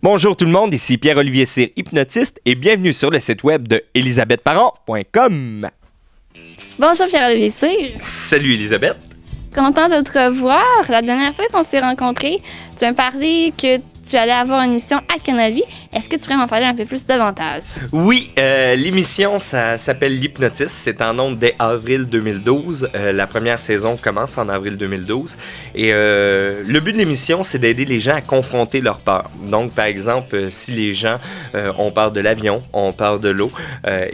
Bonjour tout le monde, ici Pierre-Olivier Cyr, hypnotiste, et bienvenue sur le site web de elisabethparent.com. Bonjour Pierre-Olivier Cyr. Salut Elisabeth. Content de te revoir. La dernière fois qu'on s'est rencontrés, tu m'as parlé que tu allais avoir une émission à Canal Vie. Est-ce que tu pourrais m'en parler un peu plus davantage? Oui, l'émission, ça s'appelle L'Hypnotiste. C'est en ondes dès avril 2012. La première saison commence en avril 2012. Et le but de l'émission, c'est d'aider les gens à confronter leur peur. Donc, par exemple, si les gens ont peur de l'avion, ont peur de l'eau,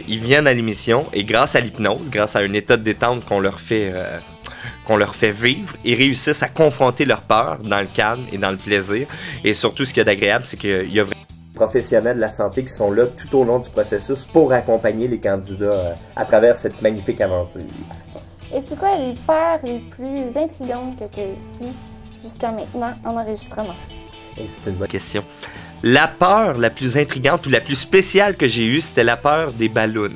ils viennent à l'émission et grâce à l'hypnose, grâce à un état de détente qu'on leur fait vivre, ils réussissent à confronter leur peur dans le calme et dans le plaisir. Et surtout, ce qu'il y a d'agréable, c'est qu'il y a vraiment des professionnels de la santé qui sont là tout au long du processus pour accompagner les candidats à travers cette magnifique aventure. Et c'est quoi les peurs les plus intrigantes que tu as eues jusqu'à maintenant en enregistrement? Et c'est une bonne question. La peur la plus intrigante ou la plus spéciale que j'ai eue, c'était la peur des ballons.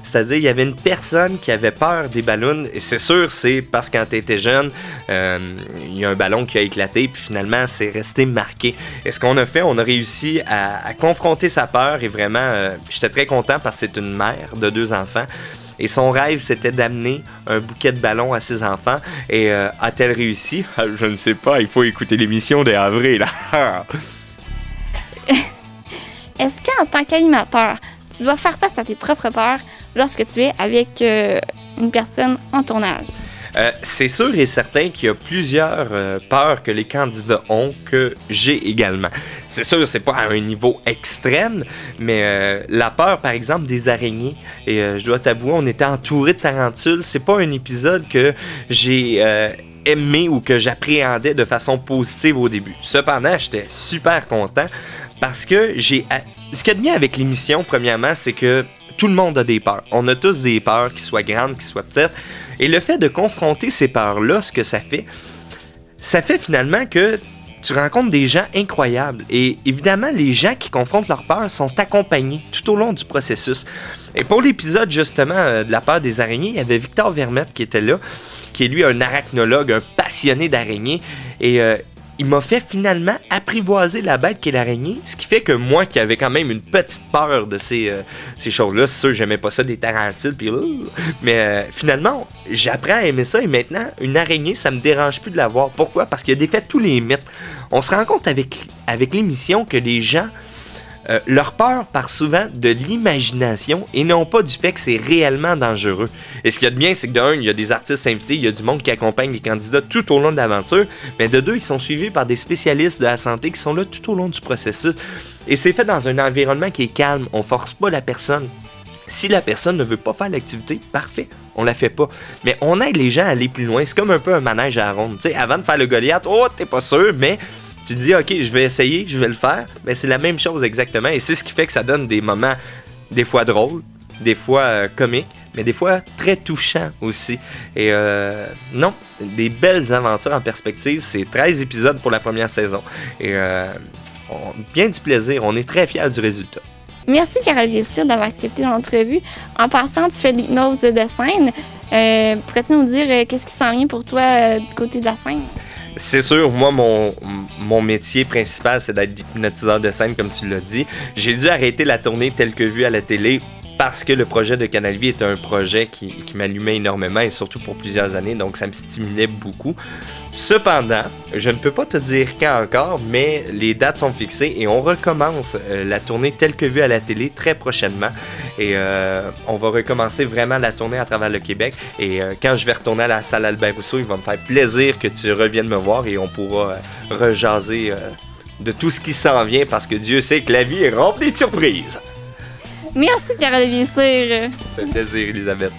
C'est-à-dire, il y avait une personne qui avait peur des ballons, et c'est sûr, c'est parce que quand tu étais jeune, il y a un ballon qui a éclaté, puis finalement, c'est resté marqué. Et ce qu'on a fait, on a réussi à confronter sa peur, et vraiment, j'étais très content parce que c'est une mère de 2 enfants. Et son rêve, c'était d'amener un bouquet de ballons à ses enfants. Et a-t-elle réussi? Je ne sais pas, il faut écouter l'émission d'avril. Est-ce qu'en tant qu'animateur, tu dois faire face à tes propres peurs lorsque tu es avec une personne en tournage? C'est sûr et certain qu'il y a plusieurs peurs que les candidats ont que j'ai également. C'est sûr, c'est pas à un niveau extrême, mais la peur, par exemple, des araignées. Et je dois t'avouer, on était entouré de tarentules. C'est pas un épisode que j'ai aimé ou que j'appréhendais de façon positive au début. Cependant, j'étais super content parce que ce qu'il y a de bien avec l'émission, premièrement, c'est que tout le monde a des peurs. On a tous des peurs, qu'ils soient grandes, qu'ils soient petites. Et le fait de confronter ces peurs-là, ce que ça fait finalement que tu rencontres des gens incroyables. Et évidemment, les gens qui confrontent leurs peurs sont accompagnés tout au long du processus. Et pour l'épisode, justement, de la peur des araignées, il y avait Victor Vermette qui était là, qui est lui un arachnologue, un passionné d'araignées. Et il m'a fait finalement apprivoiser la bête qui est l'araignée, ce qui fait que moi, qui avais quand même une petite peur de ces choses-là, c'est sûr que j'aimais pas ça des tarentules, puis mais finalement, j'apprends à aimer ça, et maintenant, une araignée, ça me dérange plus de la voir. Pourquoi? Parce qu'il a défait tous les mythes. On se rend compte avec l'émission que les gens, leur peur part souvent de l'imagination et non pas du fait que c'est réellement dangereux. Et ce qu'il y a de bien, c'est que de un, il y a des artistes invités, il y a du monde qui accompagne les candidats tout au long de l'aventure, mais de deux, ils sont suivis par des spécialistes de la santé qui sont là tout au long du processus. Et c'est fait dans un environnement qui est calme, on force pas la personne. Si la personne ne veut pas faire l'activité, parfait, on la fait pas. Mais on aide les gens à aller plus loin. C'est comme un peu un manège à la ronde. Tu sais, avant de faire le Goliath, oh, t'es pas sûr, mais tu te dis, OK, je vais essayer, je vais le faire. Mais c'est la même chose exactement. Et c'est ce qui fait que ça donne des moments, des fois drôles, des fois comiques, mais des fois très touchants aussi. Et non, des belles aventures en perspective. C'est 13 épisodes pour la première saison. Et bien du plaisir. On est très fiers du résultat. Merci Pierre-Olivier Cyr d'avoir accepté l'entrevue. En passant, tu fais de l'hypnose de scène. Pourrais-tu nous dire qu'est-ce qui s'en vient pour toi du côté de la scène? C'est sûr, moi, mon métier principal, c'est d'être hypnotiseur de scène, comme tu l'as dit. J'ai dû arrêter la tournée telle que vue à la télé parce que le projet de Canal Vie était un projet qui m'allumait énormément et surtout pour plusieurs années, donc ça me stimulait beaucoup. Cependant, je ne peux pas te dire quand encore, mais les dates sont fixées et on recommence la tournée telle que vue à la télé très prochainement. Et on va recommencer vraiment la tournée à travers le Québec. Et quand je vais retourner à la salle Albert Rousseau, il va me faire plaisir que tu reviennes me voir et on pourra rejaser de tout ce qui s'en vient parce que Dieu sait que la vie est remplie de surprises. Merci Pierre-Olivier Cyr. Ça fait plaisir, Elisabeth.